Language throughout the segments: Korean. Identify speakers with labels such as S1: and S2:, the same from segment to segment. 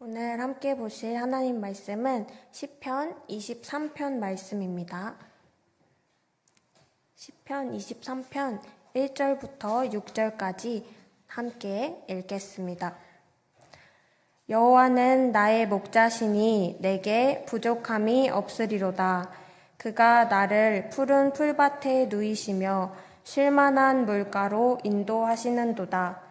S1: 오늘 함께 보실 하나님 말씀은 시편 23편 말씀입니다. 시편 23편 1절부터 6절까지 함께 읽겠습니다. 여호와는 나의 목자시니 내게 부족함이 없으리로다. 그가 나를 푸른 풀밭에 누이시며 쉴만한 물가로 인도하시는도다.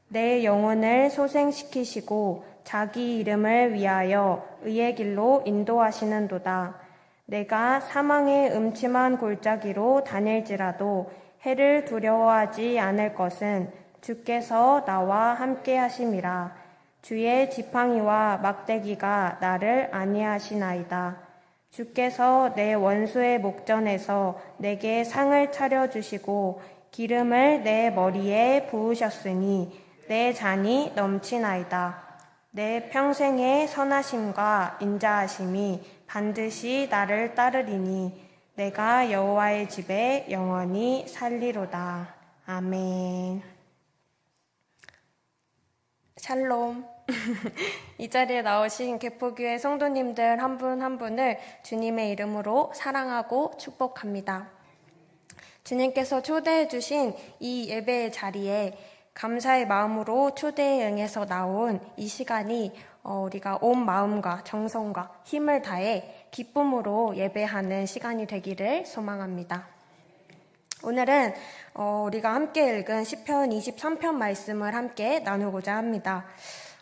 S1: 내 영혼을 소생시키시고 자기 이름을 위하여 의의 길로 인도하시는도다. 내가 사망의 음침한 골짜기로 다닐지라도 해를 두려워하지 않을 것은 주께서 나와 함께 하심이라. 주의 지팡이와 막대기가 나를 안위하시나이다. 주께서 내 원수의 목전에서 내게 상을 차려주시고 기름을 내 머리에 부으셨으니 내 잔이 넘치나이다. 내 평생의 선하심과 인자하심이 반드시 나를 따르리니 내가 여호와의 집에 영원히 살리로다. 아멘. 샬롬. 이 자리에 나오신 개포교회 성도님들 한 분 한 분을 주님의 이름으로 사랑하고 축복합니다. 주님께서 초대해 주신 이 예배의 자리에 감사의 마음으로 초대에 응해서 나온 이 시간이 우리가 온 마음과 정성과 힘을 다해 기쁨으로 예배하는 시간이 되기를 소망합니다. 오늘은 우리가 함께 읽은 시편 23편 말씀을 함께 나누고자 합니다.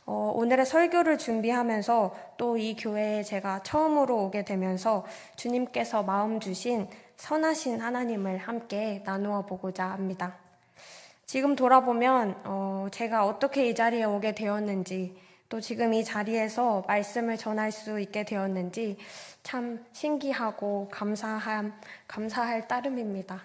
S1: 오늘의 설교를 준비하면서 또 이 교회에 제가 처음으로 오게 되면서 주님께서 마음 주신 선하신 하나님을 함께 나누어 보고자 합니다. 지금 돌아보면 제가 어떻게 이 자리에 오게 되었는지 또 지금 이 자리에서 말씀을 전할 수 있게 되었는지 참 신기하고 감사할 따름입니다.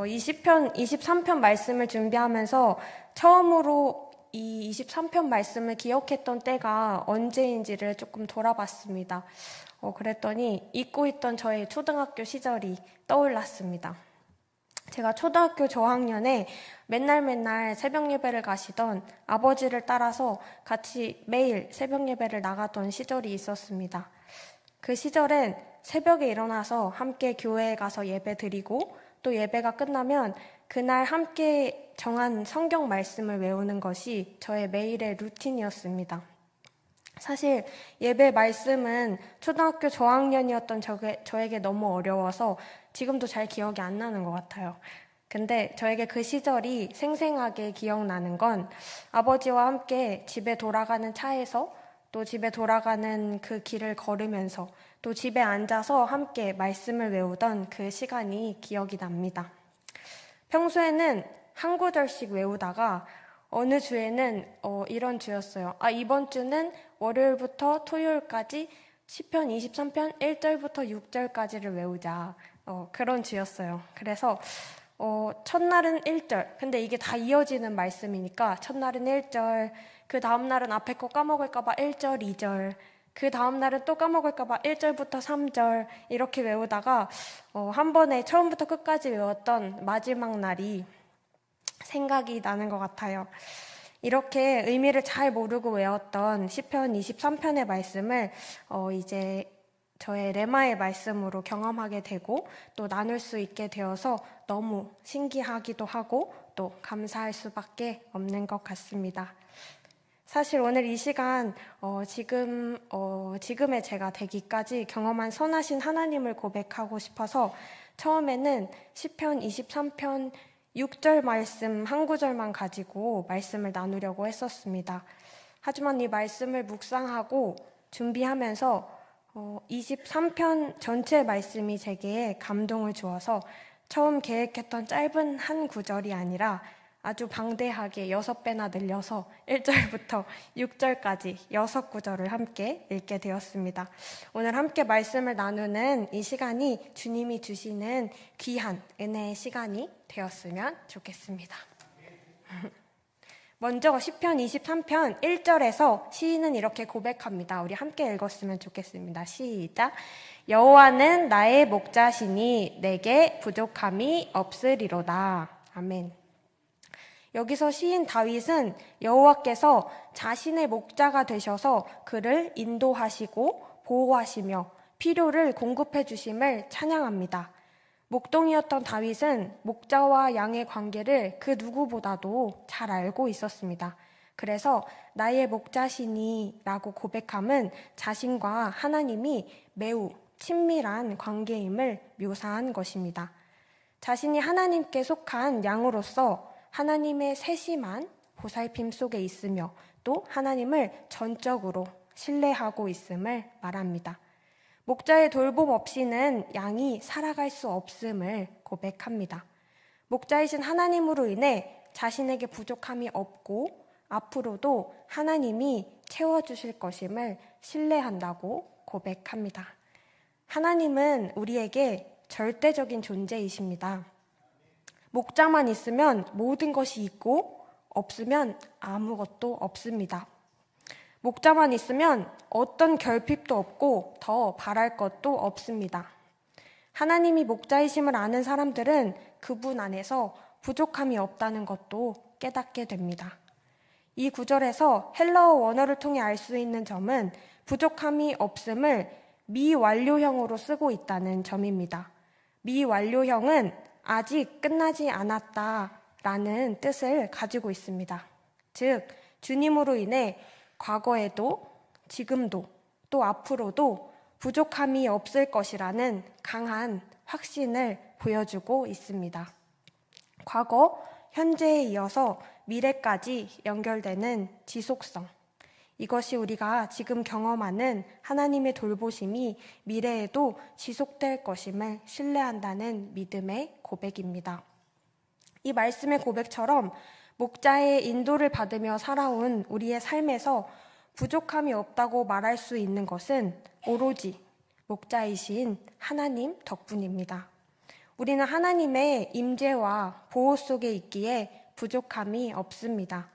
S1: 이 시편 23편 말씀을 준비하면서 처음으로 이 23편 말씀을 기억했던 때가 언제인지를 조금 돌아봤습니다. 그랬더니 잊고 있던 저의 초등학교 시절이 떠올랐습니다. 제가 초등학교 저학년에 맨날 새벽 예배를 가시던 아버지를 따라서 같이 매일 새벽 예배를 나가던 시절이 있었습니다. 그 시절엔 새벽에 일어나서 함께 교회에 가서 예배 드리고 또 예배가 끝나면 그날 함께 정한 성경 말씀을 외우는 것이 저의 매일의 루틴이었습니다. 사실 예배 말씀은 초등학교 저학년이었던 저에게 너무 어려워서 지금도 잘 기억이 안 나는 것 같아요. 근데 저에게 그 시절이 생생하게 기억나는 건 아버지와 함께 집에 돌아가는 차에서 또 집에 돌아가는 그 길을 걸으면서 또 집에 앉아서 함께 말씀을 외우던 그 시간이 기억이 납니다. 평소에는 한 구절씩 외우다가 어느 주에는 이런 주였어요. 이번 주는 월요일부터 토요일까지 시편 23편 1절부터 6절까지를 외우자. 그런 주였어요. 그래서 첫날은 1절. 근데 이게 다 이어지는 말씀이니까 첫날은 1절. 그 다음날은 앞에 거 까먹을까봐 1절, 2절. 그 다음날은 또 까먹을까봐 1절부터 3절. 이렇게 외우다가 한 번에 처음부터 끝까지 외웠던 마지막 날이 생각이 나는 것 같아요. 이렇게 의미를 잘 모르고 외웠던 시편 23편의 말씀을 이제 저의 레마의 말씀으로 경험하게 되고 또 나눌 수 있게 되어서 너무 신기하기도 하고 또 감사할 수밖에 없는 것 같습니다. 사실 오늘 이 시간 지금의 제가 되기까지 경험한 선하신 하나님을 고백하고 싶어서 처음에는 시편 23편 6절 말씀 한 구절만 가지고 말씀을 나누려고 했었습니다. 하지만 이 말씀을 묵상하고 준비하면서 23편 전체 말씀이 제게 감동을 주어서 처음 계획했던 짧은 한 구절이 아니라 아주 방대하게 6배나 늘려서 1절부터 6절까지 6구절을 함께 읽게 되었습니다. 오늘 함께 말씀을 나누는 이 시간이 주님이 주시는 귀한 은혜의 시간이 되었으면 좋겠습니다. 먼저 시편 23편 1절에서 시인은 이렇게 고백합니다. 우리 함께 읽었으면 좋겠습니다. 시작. 여호와는 나의 목자시니 내게 부족함이 없으리로다. 아멘. 여기서 시인 다윗은 여호와께서 자신의 목자가 되셔서 그를 인도하시고 보호하시며 필요를 공급해 주심을 찬양합니다. 목동이었던 다윗은 목자와 양의 관계를 그 누구보다도 잘 알고 있었습니다. 그래서 나의 목자시니 라고 고백함은 자신과 하나님이 매우 친밀한 관계임을 묘사한 것입니다. 자신이 하나님께 속한 양으로서 하나님의 세심한 보살핌 속에 있으며 또 하나님을 전적으로 신뢰하고 있음을 말합니다. 목자의 돌봄 없이는 양이 살아갈 수 없음을 고백합니다. 목자이신 하나님으로 인해 자신에게 부족함이 없고 앞으로도 하나님이 채워주실 것임을 신뢰한다고 고백합니다. 하나님은 우리에게 절대적인 존재이십니다. 목자만 있으면 모든 것이 있고 없으면 아무것도 없습니다. 목자만 있으면 어떤 결핍도 없고 더 바랄 것도 없습니다. 하나님이 목자이심을 아는 사람들은 그분 안에서 부족함이 없다는 것도 깨닫게 됩니다. 이 구절에서 헬라어 원어를 통해 알 수 있는 점은 부족함이 없음을 미완료형으로 쓰고 있다는 점입니다. 미완료형은 아직 끝나지 않았다라는 뜻을 가지고 있습니다. 즉, 주님으로 인해 과거에도 지금도 또 앞으로도 부족함이 없을 것이라는 강한 확신을 보여주고 있습니다. 과거, 현재에 이어서 미래까지 연결되는 지속성. 이것이 우리가 지금 경험하는 하나님의 돌보심이 미래에도 지속될 것임을 신뢰한다는 믿음의 고백입니다. 이 말씀의 고백처럼 목자의 인도를 받으며 살아온 우리의 삶에서 부족함이 없다고 말할 수 있는 것은 오로지 목자이신 하나님 덕분입니다. 우리는 하나님의 임재와 보호 속에 있기에 부족함이 없습니다.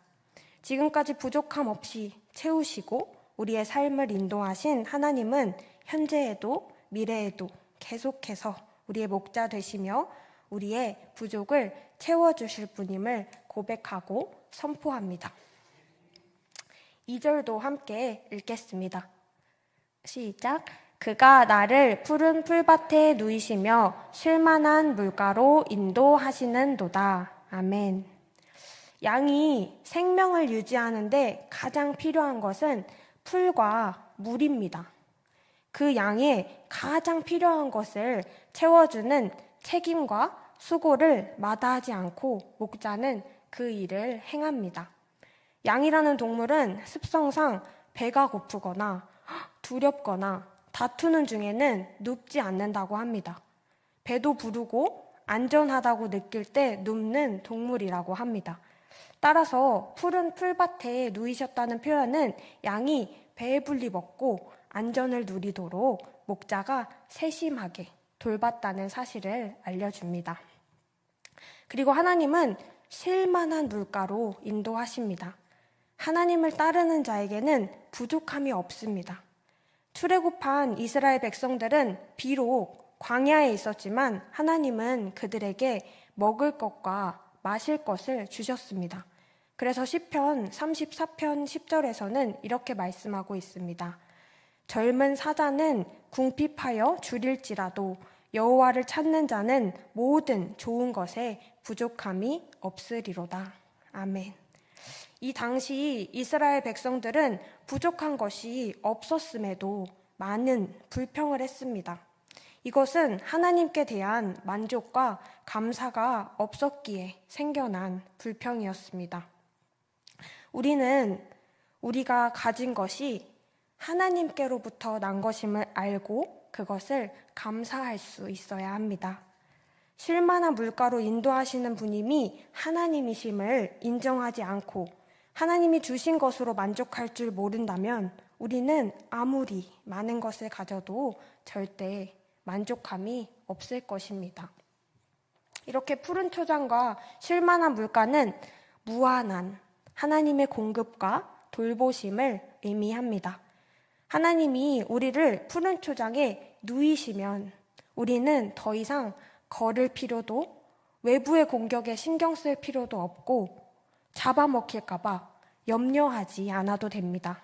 S1: 지금까지 부족함 없이 채우시고 우리의 삶을 인도하신 하나님은 현재에도 미래에도 계속해서 우리의 목자 되시며 우리의 부족을 채워주실 분임을 고백하고 선포합니다. 2절도 함께 읽겠습니다. 시작. 그가 나를 푸른 풀밭에 누이시며 쉴만한 물가로 인도하시는도다. 아멘. 양이 생명을 유지하는데 가장 필요한 것은 풀과 물입니다. 그 양에 가장 필요한 것을 채워주는 책임과 수고를 마다하지 않고 목자는 그 일을 행합니다. 양이라는 동물은 습성상 배가 고프거나 두렵거나 다투는 중에는 눕지 않는다고 합니다. 배도 부르고 안전하다고 느낄 때 눕는 동물이라고 합니다. 따라서 푸른 풀밭에 누이셨다는 표현은 양이 배불리 먹고 안전을 누리도록 목자가 세심하게 돌봤다는 사실을 알려줍니다. 그리고 하나님은 쉴만한 물가로 인도하십니다. 하나님을 따르는 자에게는 부족함이 없습니다. 출애굽한 이스라엘 백성들은 비록 광야에 있었지만 하나님은 그들에게 먹을 것과 마실 것을 주셨습니다. 그래서 시편 34편 10절에서는 이렇게 말씀하고 있습니다. 젊은 사자는 궁핍하여 줄일지라도 여호와를 찾는 자는 모든 좋은 것에 부족함이 없으리로다. 아멘. 이 당시 이스라엘 백성들은 부족한 것이 없었음에도 많은 불평을 했습니다. 이것은 하나님께 대한 만족과 감사가 없었기에 생겨난 불평이었습니다. 우리는 우리가 가진 것이 하나님께로부터 난 것임을 알고 그것을 감사할 수 있어야 합니다. 쉴만한 물가로 인도하시는 분임이 하나님이심을 인정하지 않고 하나님이 주신 것으로 만족할 줄 모른다면 우리는 아무리 많은 것을 가져도 절대 만족함이 없을 것입니다. 이렇게 푸른 초장과 쉴만한 물가는 무한한 하나님의 공급과 돌보심을 의미합니다. 하나님이 우리를 푸른 초장에 누이시면 우리는 더 이상 걸을 필요도 외부의 공격에 신경 쓸 필요도 없고 잡아먹힐까봐 염려하지 않아도 됩니다.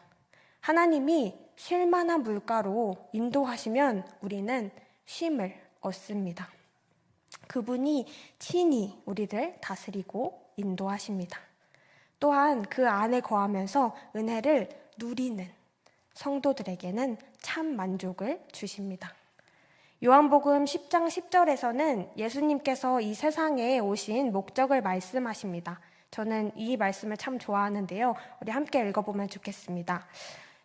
S1: 하나님이 쉴 만한 물가로 인도하시면 우리는 쉼을 얻습니다. 그분이 친히 우리를 다스리고 인도하십니다. 또한 그 안에 거하면서 은혜를 누리는 성도들에게는 참 만족을 주십니다. 요한복음 10장 10절에서는 예수님께서 이 세상에 오신 목적을 말씀하십니다. 저는 이 말씀을 참 좋아하는데요. 우리 함께 읽어보면 좋겠습니다.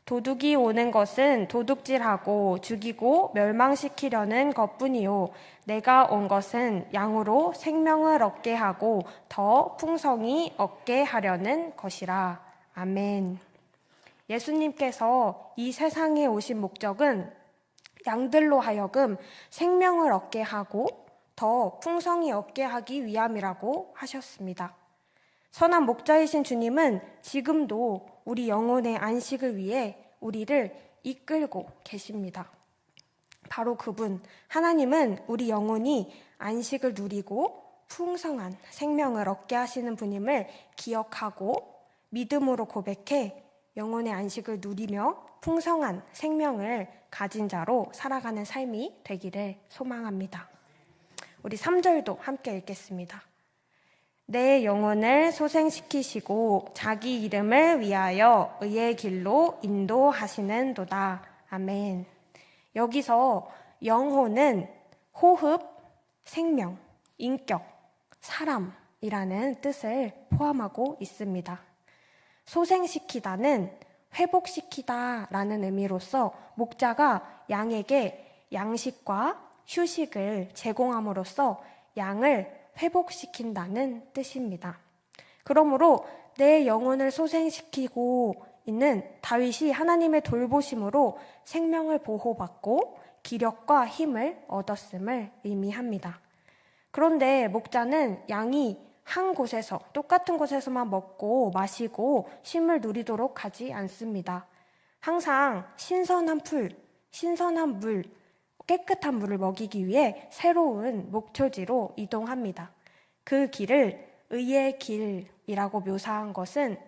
S1: 도둑이 오는 것은 도둑질하고 죽이고 멸망시키려는 것뿐이요. 내가 온 것은 양으로 생명을 얻게 하고 더 풍성히 얻게 하려는 것이라. 아멘. 예수님께서 이 세상에 오신 목적은 양들로 하여금 생명을 얻게 하고 더 풍성히 얻게 하기 위함이라고 하셨습니다. 선한 목자이신 주님은 지금도 우리 영혼의 안식을 위해 우리를 이끌고 계십니다. 바로 그분, 하나님은 우리 영혼이 안식을 누리고 풍성한 생명을 얻게 하시는 분임을 기억하고 믿음으로 고백해 영혼의 안식을 누리며 풍성한 생명을 가진 자로 살아가는 삶이 되기를 소망합니다. 우리 3절도 함께 읽겠습니다. 내 영혼을 소생시키시고 자기 이름을 위하여 의의 길로 인도하시는도다. 아멘. 여기서 영혼은 호흡, 생명, 인격, 사람이라는 뜻을 포함하고 있습니다. 소생시키다는 회복시키다라는 의미로서 목자가 양에게 양식과 휴식을 제공함으로써 양을 회복시킨다는 뜻입니다. 그러므로 내 영혼을 소생시키고 있는 다윗이 하나님의 돌보심으로 생명을 보호받고 기력과 힘을 얻었음을 의미합니다. 그런데 목자는 양이 한 곳에서 똑같은 곳에서만 먹고 마시고 쉼을 누리도록 하지 않습니다. 항상 신선한 풀, 신선한 물, 깨끗한 물을 먹이기 위해 새로운 목초지로 이동합니다. 그 길을 의의 길이라고 묘사한 것은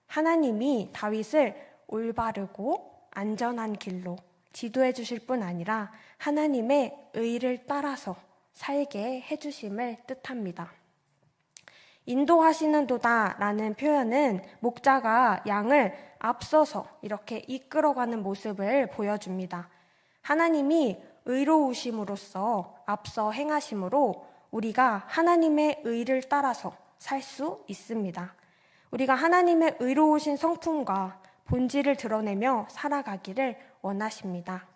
S1: 하나님이 다윗을 올바르고 안전한 길로 지도해 주실 뿐 아니라 하나님의 의를 따라서 살게 해주심을 뜻합니다. 인도하시는도다 라는 표현은 목자가 양을 앞서서 이렇게 이끌어가는 모습을 보여줍니다. 하나님이 의로우심으로써 앞서 행하심으로 우리가 하나님의 의를 따라서 살 수 있습니다. 우리가 하나님의 의로우신 성품과 본질을 드러내며 살아가기를 원하십니다.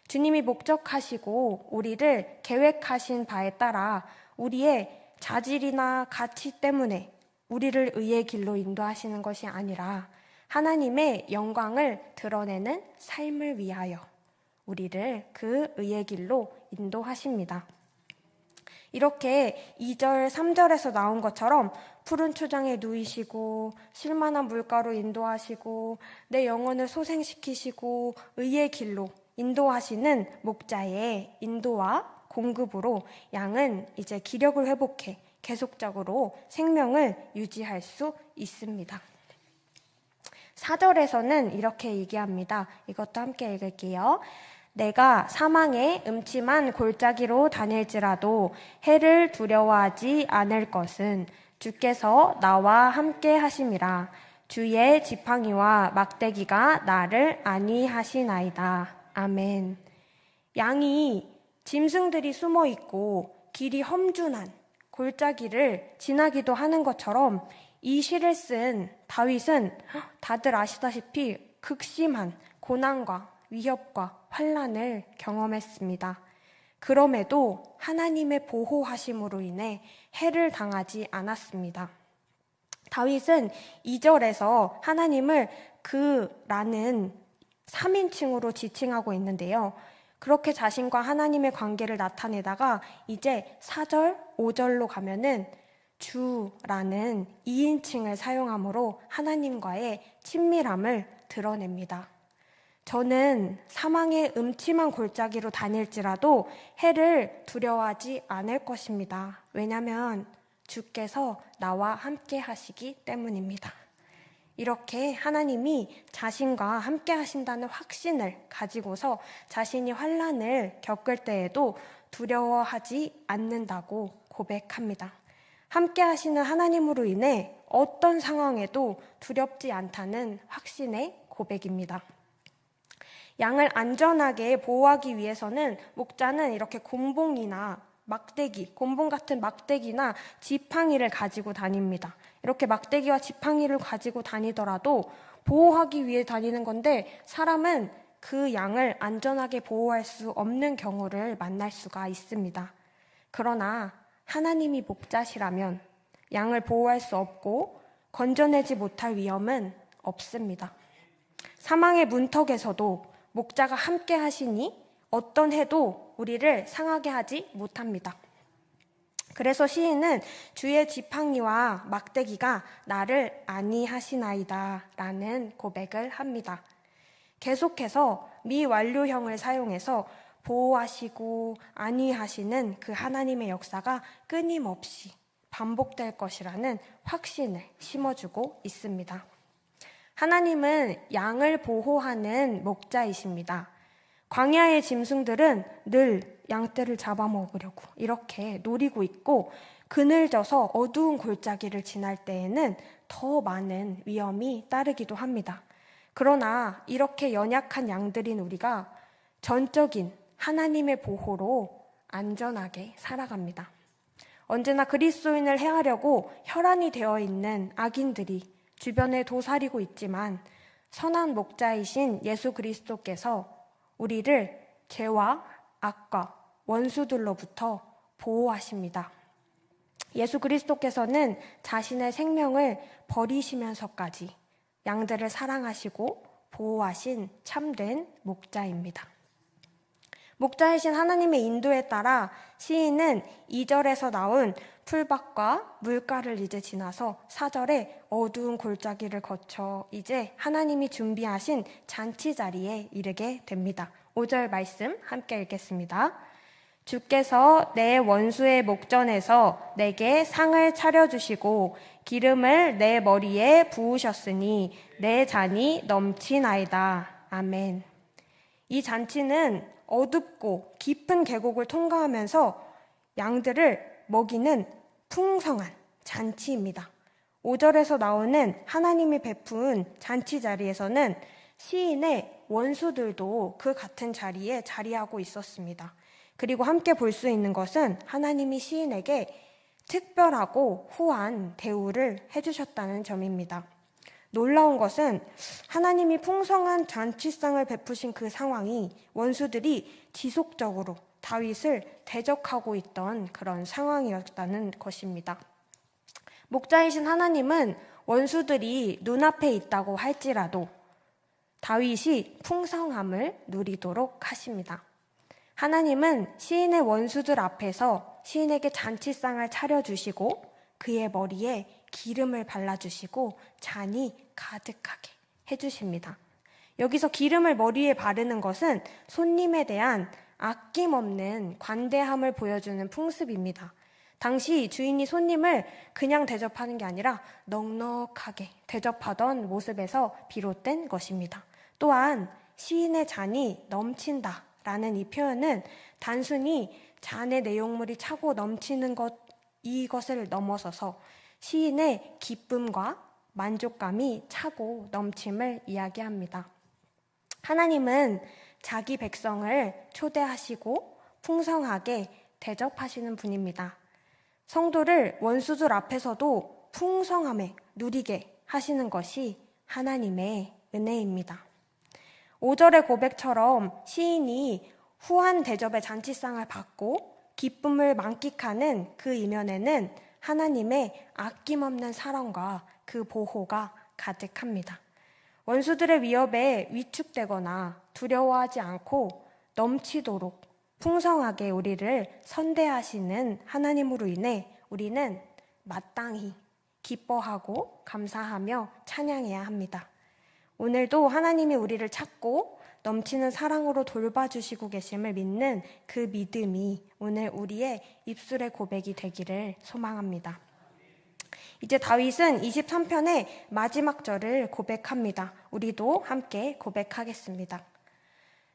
S1: 주님이 목적하시고 우리를 계획하신 바에 따라 우리의 자질이나 가치 때문에 우리를 의의 길로 인도하시는 것이 아니라 하나님의 영광을 드러내는 삶을 위하여 우리를 그 의의 길로 인도하십니다. 이렇게 2절, 3절에서 나온 것처럼 푸른 초장에 누이시고 쉴만한 물가로 인도하시고 내 영혼을 소생시키시고 의의 길로 인도하시는 목자의 인도와 공급으로 양은 이제 기력을 회복해 계속적으로 생명을 유지할 수 있습니다. 4절에서는 이렇게 얘기합니다. 이것도 함께 읽을게요. 내가 사망의 음침한 골짜기로 다닐지라도 해를 두려워하지 않을 것은 주께서 나와 함께 하심이라. 주의 지팡이와 막대기가 나를 안위하시나이다. 아멘. 양이 짐승들이 숨어 있고 길이 험준한 골짜기를 지나기도 하는 것처럼 이 시를 쓴 다윗은 다들 아시다시피 극심한 고난과 위협과 환난을 경험했습니다. 그럼에도 하나님의 보호하심으로 인해 해를 당하지 않았습니다. 다윗은 2절에서 하나님을 그라는 3인칭으로 지칭하고 있는데요. 그렇게 자신과 하나님의 관계를 나타내다가 이제 4절, 5절로 가면은 주라는 2인칭을 사용함으로 하나님과의 친밀함을 드러냅니다. 저는 사망의 음침한 골짜기로 다닐지라도 해를 두려워하지 않을 것입니다. 왜냐하면 주께서 나와 함께 하시기 때문입니다. 이렇게 하나님이 자신과 함께 하신다는 확신을 가지고서 자신이 환난을 겪을 때에도 두려워하지 않는다고 고백합니다. 함께 하시는 하나님으로 인해 어떤 상황에도 두렵지 않다는 확신의 고백입니다. 양을 안전하게 보호하기 위해서는 목자는 이렇게 곤봉이나 막대기, 곤봉 같은 막대기나 지팡이를 가지고 다닙니다. 이렇게 막대기와 지팡이를 가지고 다니더라도 보호하기 위해 다니는 건데 사람은 그 양을 안전하게 보호할 수 없는 경우를 만날 수가 있습니다. 그러나 하나님이 목자시라면 양을 보호할 수 없고 건져내지 못할 위험은 없습니다. 사망의 문턱에서도 목자가 함께 하시니 어떤 해도 우리를 상하게 하지 못합니다. 그래서 시인은 주의 지팡이와 막대기가 나를 안위하시나이다 라는 고백을 합니다. 계속해서 미완료형을 사용해서 보호하시고 안위하시는 그 하나님의 역사가 끊임없이 반복될 것이라는 확신을 심어주고 있습니다. 하나님은 양을 보호하는 목자이십니다. 광야의 짐승들은 늘 양떼를 잡아먹으려고 이렇게 노리고 있고 그늘져서 어두운 골짜기를 지날 때에는 더 많은 위험이 따르기도 합니다. 그러나 이렇게 연약한 양들인 우리가 전적인 하나님의 보호로 안전하게 살아갑니다. 언제나 그리스도인을 해하려고 혈안이 되어 있는 악인들이 주변에 도사리고 있지만 선한 목자이신 예수 그리스도께서 우리를 죄와 악과 원수들로부터 보호하십니다. 예수 그리스도께서는 자신의 생명을 버리시면서까지 양들을 사랑하시고 보호하신 참된 목자입니다. 목자이신 하나님의 인도에 따라 시인은 2절에서 나온 풀밭과 물가를 이제 지나서 4절에 어두운 골짜기를 거쳐 이제 하나님이 준비하신 잔치 자리에 이르게 됩니다. 5절 말씀 함께 읽겠습니다. 주께서 내 원수의 목전에서 내게 상을 차려주시고 기름을 내 머리에 부으셨으니 내 잔이 넘치나이다. 아멘. 이 잔치는 어둡고 깊은 계곡을 통과하면서 양들을 먹이는 풍성한 잔치입니다. 5절에서 나오는 하나님이 베푼 잔치 자리에서는 시인의 원수들도 그 같은 자리에 자리하고 있었습니다. 그리고 함께 볼 수 있는 것은 하나님이 시인에게 특별하고 후한 대우를 해주셨다는 점입니다. 놀라운 것은 하나님이 풍성한 잔치상을 베푸신 그 상황이 원수들이 지속적으로 다윗을 대적하고 있던 그런 상황이었다는 것입니다. 목자이신 하나님은 원수들이 눈앞에 있다고 할지라도 다윗이 풍성함을 누리도록 하십니다. 하나님은 시인의 원수들 앞에서 시인에게 잔치상을 차려주시고 그의 머리에 기름을 발라주시고 잔이 가득하게 해주십니다. 여기서 기름을 머리에 바르는 것은 손님에 대한 아낌없는 관대함을 보여주는 풍습입니다. 당시 주인이 손님을 그냥 대접하는 게 아니라 넉넉하게 대접하던 모습에서 비롯된 것입니다. 또한 시인의 잔이 넘친다 라는 이 표현은 단순히 잔의 내용물이 차고 넘치는 이것을 넘어서서 시인의 기쁨과 만족감이 차고 넘침을 이야기합니다. 하나님은 자기 백성을 초대하시고 풍성하게 대접하시는 분입니다. 성도를 원수들 앞에서도 풍성함에 누리게 하시는 것이 하나님의 은혜입니다. 5절의 고백처럼 시인이 후한 대접의 잔치상을 받고 기쁨을 만끽하는 그 이면에는 하나님의 아낌없는 사랑과 그 보호가 가득합니다. 원수들의 위협에 위축되거나 두려워하지 않고 넘치도록 풍성하게 우리를 선대하시는 하나님으로 인해 우리는 마땅히 기뻐하고 감사하며 찬양해야 합니다. 오늘도 하나님이 우리를 찾고 넘치는 사랑으로 돌봐주시고 계심을 믿는 그 믿음이 오늘 우리의 입술의 고백이 되기를 소망합니다. 이제 다윗은 23편의 마지막 절을 고백합니다. 우리도 함께 고백하겠습니다.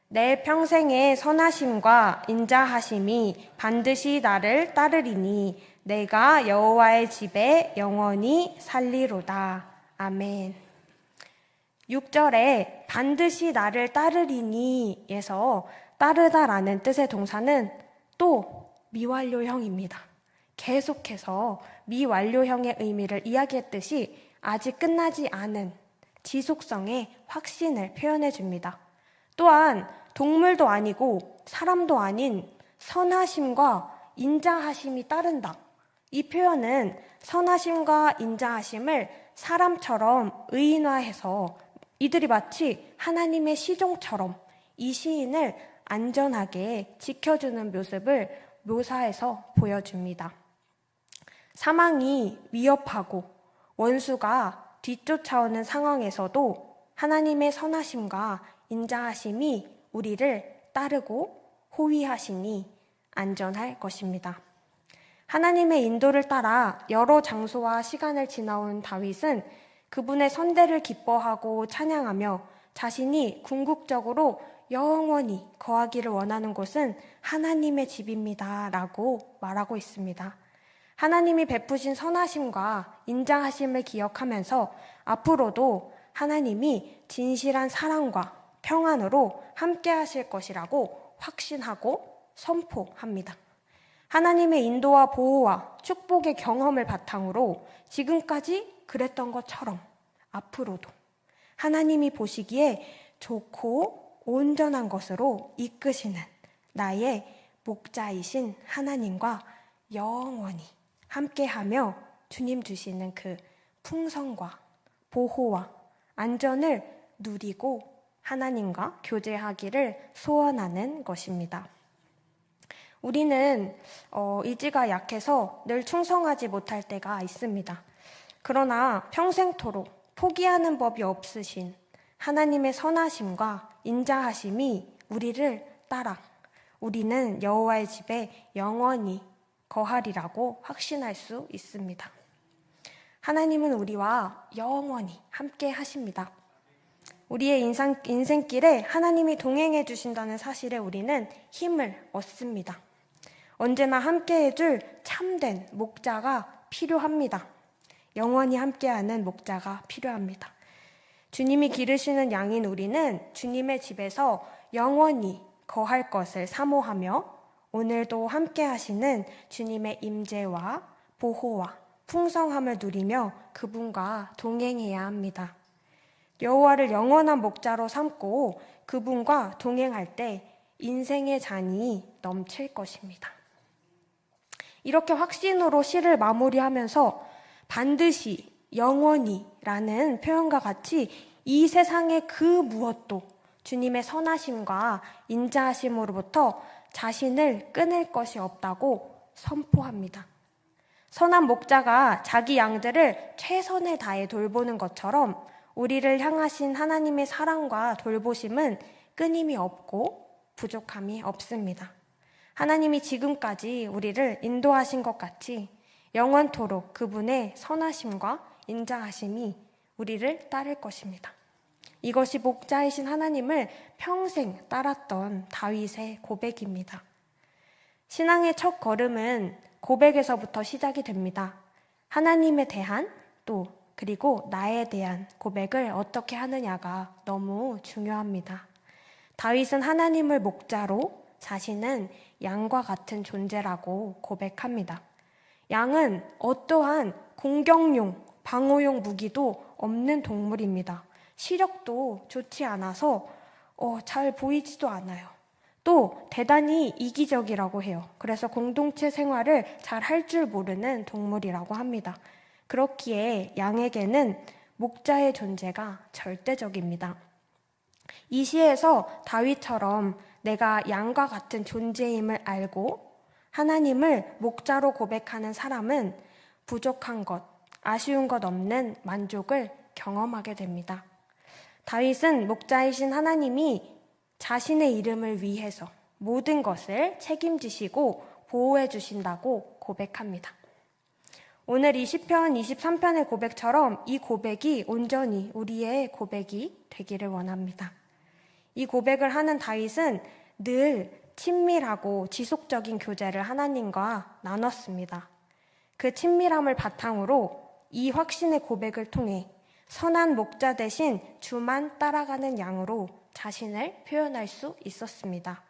S1: 내 평생의 선하심과 인자하심이 반드시 나를 따르리니 내가 여호와의 집에 영원히 살리로다. 아멘. 6절에 반드시 나를 따르리니에서 따르다라는 뜻의 동사는 또 미완료형입니다. 계속해서 미완료형의 의미를 이야기했듯이 아직 끝나지 않은 지속성의 확신을 표현해 줍니다. 또한 동물도 아니고 사람도 아닌 선하심과 인자하심이 따른다. 이 표현은 선하심과 인자하심을 사람처럼 의인화해서 이들이 마치 하나님의 시종처럼 이 시인을 안전하게 지켜주는 모습을 묘사해서 보여줍니다. 사망이 위협하고 원수가 뒤쫓아오는 상황에서도 하나님의 선하심과 인자하심이 우리를 따르고 호위하시니 안전할 것입니다. 하나님의 인도를 따라 여러 장소와 시간을 지나온 다윗은 그분의 선대를 기뻐하고 찬양하며 자신이 궁극적으로 영원히 거하기를 원하는 곳은 하나님의 집입니다 라고 말하고 있습니다. 하나님이 베푸신 선하심과 인자하심을 기억하면서 앞으로도 하나님이 진실한 사랑과 평안으로 함께 하실 것이라고 확신하고 선포합니다. 하나님의 인도와 보호와 축복의 경험을 바탕으로 지금까지 그랬던 것처럼 앞으로도 하나님이 보시기에 좋고 온전한 것으로 이끄시는 나의 목자이신 하나님과 영원히 함께하며 주님 주시는 그 풍성과 보호와 안전을 누리고 하나님과 교제하기를 소원하는 것입니다. 우리는 의지가 약해서 늘 충성하지 못할 때가 있습니다. 그러나 평생토록 포기하는 법이 없으신 하나님의 선하심과 인자하심이 우리를 따라 우리는 여호와의 집에 영원히 거하리라고 확신할 수 있습니다. 하나님은 우리와 영원히 함께 하십니다. 우리의 인생길에 하나님이 동행해 주신다는 사실에 우리는 힘을 얻습니다. 언제나 함께 해줄 참된 목자가 필요합니다. 영원히 함께하는 목자가 필요합니다. 주님이 기르시는 양인 우리는 주님의 집에서 영원히 거할 것을 사모하며 오늘도 함께 하시는 주님의 임재와 보호와 풍성함을 누리며 그분과 동행해야 합니다. 여호와를 영원한 목자로 삼고 그분과 동행할 때 인생의 잔이 넘칠 것입니다. 이렇게 확신으로 시를 마무리하면서 반드시 영원히라는 표현과 같이 이 세상의 그 무엇도 주님의 선하심과 인자하심으로부터 자신을 끊을 것이 없다고 선포합니다. 선한 목자가 자기 양들을 최선을 다해 돌보는 것처럼 우리를 향하신 하나님의 사랑과 돌보심은 끊임이 없고 부족함이 없습니다. 하나님이 지금까지 우리를 인도하신 것 같이 영원토록 그분의 선하심과 인자하심이 우리를 따를 것입니다. 이것이 목자이신 하나님을 평생 따랐던 다윗의 고백입니다. 신앙의 첫 걸음은 고백에서부터 시작이 됩니다. 하나님에 대한 또 그리고 나에 대한 고백을 어떻게 하느냐가 너무 중요합니다. 다윗은 하나님을 목자로 자신은 양과 같은 존재라고 고백합니다. 양은 어떠한 공격용, 방어용 무기도 없는 동물입니다. 시력도 좋지 않아서 잘 보이지도 않아요. 또 대단히 이기적이라고 해요. 그래서 공동체 생활을 잘 할 줄 모르는 동물이라고 합니다. 그렇기에 양에게는 목자의 존재가 절대적입니다. 이 시에서 다윗처럼 내가 양과 같은 존재임을 알고 하나님을 목자로 고백하는 사람은 부족한 것, 아쉬운 것 없는 만족을 경험하게 됩니다. 다윗은 목자이신 하나님이 자신의 이름을 위해서 모든 것을 책임지시고 보호해 주신다고 고백합니다. 오늘 이 시편 23편의 고백처럼 이 고백이 온전히 우리의 고백이 되기를 원합니다. 이 고백을 하는 다윗은 늘 친밀하고 지속적인 교제를 하나님과 나눴습니다. 그 친밀함을 바탕으로 이 확신의 고백을 통해 선한 목자 대신 주만 따라가는 양으로 자신을 표현할 수 있었습니다.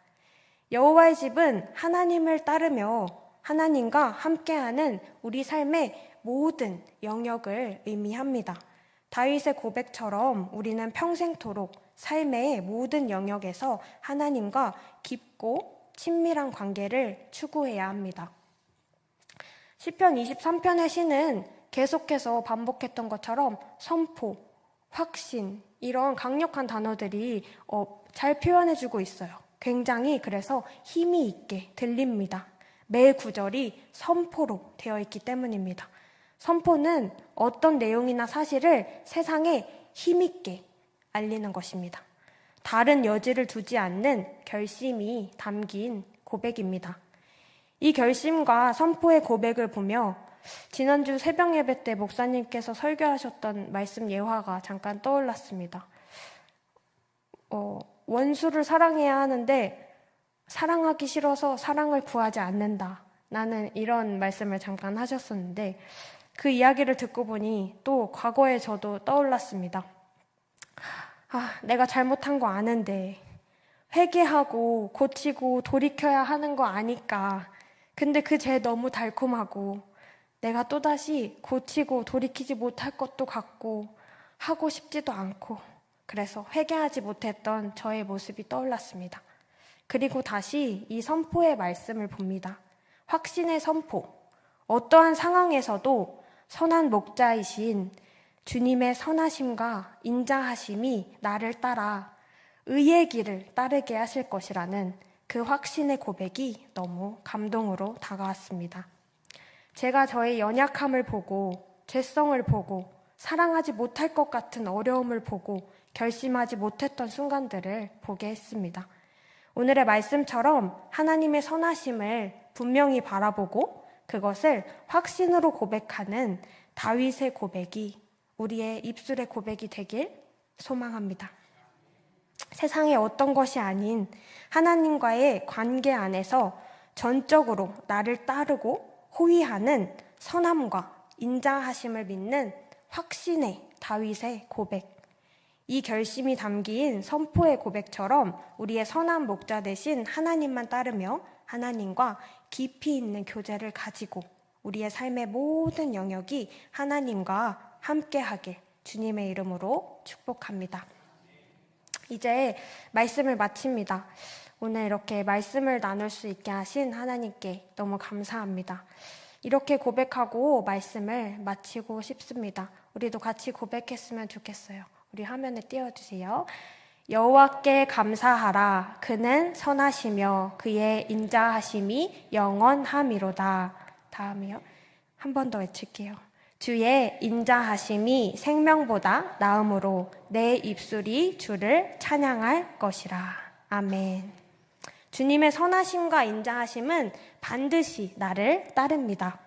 S1: 여호와의 집은 하나님을 따르며 하나님과 함께하는 우리 삶의 모든 영역을 의미합니다. 다윗의 고백처럼 우리는 평생토록 삶의 모든 영역에서 하나님과 깊고 친밀한 관계를 추구해야 합니다. 시편 23편의 시는 계속해서 반복했던 것처럼 선포, 확신, 이런 강력한 단어들이 잘 표현해주고 있어요. 굉장히 그래서 힘이 있게 들립니다. 매 구절이 선포로 되어 있기 때문입니다. 선포는 어떤 내용이나 사실을 세상에 힘있게 알리는 것입니다. 다른 여지를 두지 않는 결심이 담긴 고백입니다. 이 결심과 선포의 고백을 보며 지난주 새벽 예배 때 목사님께서 설교하셨던 말씀 예화가 잠깐 떠올랐습니다. 원수를 사랑해야 하는데 사랑하기 싫어서 사랑을 구하지 않는다. 나는 이런 말씀을 잠깐 하셨었는데 그 이야기를 듣고 보니 또 과거에 저도 떠올랐습니다. 내가 잘못한 거 아는데 회개하고 고치고 돌이켜야 하는 거 아니까. 근데 그 죄 너무 달콤하고 내가 또다시 고치고 돌이키지 못할 것도 같고 하고 싶지도 않고 그래서 회개하지 못했던 저의 모습이 떠올랐습니다. 그리고 다시 이 선포의 말씀을 봅니다. 확신의 선포. 어떠한 상황에서도 선한 목자이신 주님의 선하심과 인자하심이 나를 따라 의의 길을 따르게 하실 것이라는 그 확신의 고백이 너무 감동으로 다가왔습니다. 제가 저의 연약함을 보고 죄성을 보고 사랑하지 못할 것 같은 어려움을 보고 결심하지 못했던 순간들을 보게 했습니다. 오늘의 말씀처럼 하나님의 선하심을 분명히 바라보고 그것을 확신으로 고백하는 다윗의 고백이 우리의 입술의 고백이 되길 소망합니다. 세상의 어떤 것이 아닌 하나님과의 관계 안에서 전적으로 나를 따르고 호위하는 선함과 인자하심을 믿는 확신의 다윗의 고백. 이 결심이 담긴 선포의 고백처럼 우리의 선한 목자 대신 하나님만 따르며 하나님과 깊이 있는 교제를 가지고 우리의 삶의 모든 영역이 하나님과 함께하길 주님의 이름으로 축복합니다. 이제 말씀을 마칩니다. 오늘 이렇게 말씀을 나눌 수 있게 하신 하나님께 너무 감사합니다. 이렇게 고백하고 말씀을 마치고 싶습니다. 우리도 같이 고백했으면 좋겠어요. 우리 화면에 띄워주세요. 여호와께 감사하라. 그는 선하시며 그의 인자하심이 영원함이로다. 다음이요. 한 번 더 외칠게요. 주의 인자하심이 생명보다 나음으로 내 입술이 주를 찬양할 것이라. 아멘. 주님의 선하심과 인자하심은 반드시 나를 따릅니다.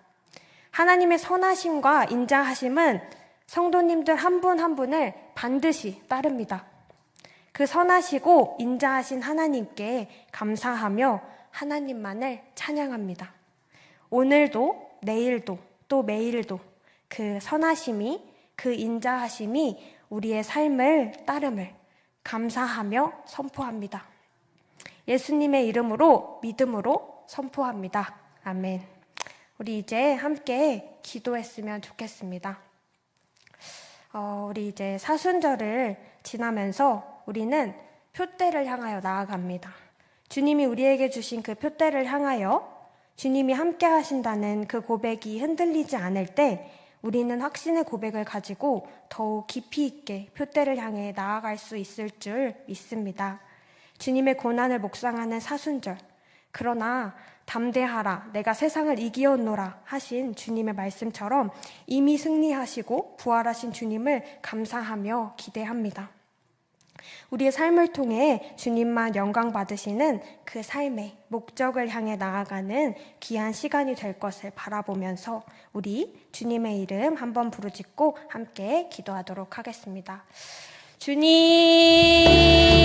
S1: 하나님의 선하심과 인자하심은 성도님들 한 분 한 분을 반드시 따릅니다. 그 선하시고 인자하신 하나님께 감사하며 하나님만을 찬양합니다. 오늘도 내일도 또 매일도 그 선하심이 그 인자하심이 우리의 삶을 따름을 감사하며 선포합니다. 예수님의 이름으로 믿음으로 선포합니다. 아멘. 우리 이제 함께 기도했으면 좋겠습니다. 우리 이제 사순절을 지나면서 우리는 표대를 향하여 나아갑니다. 주님이 우리에게 주신 그 표대를 향하여 주님이 함께 하신다는 그 고백이 흔들리지 않을 때 우리는 확신의 고백을 가지고 더욱 깊이 있게 표대를 향해 나아갈 수 있을 줄 믿습니다. 주님의 고난을 묵상하는 사순절, 그러나 담대하라 내가 세상을 이기었노라 하신 주님의 말씀처럼 이미 승리하시고 부활하신 주님을 감사하며 기대합니다. 우리의 삶을 통해 주님만 영광 받으시는 그 삶의 목적을 향해 나아가는 귀한 시간이 될 것을 바라보면서 우리 주님의 이름 한번 부르짖고 함께 기도하도록 하겠습니다. 주님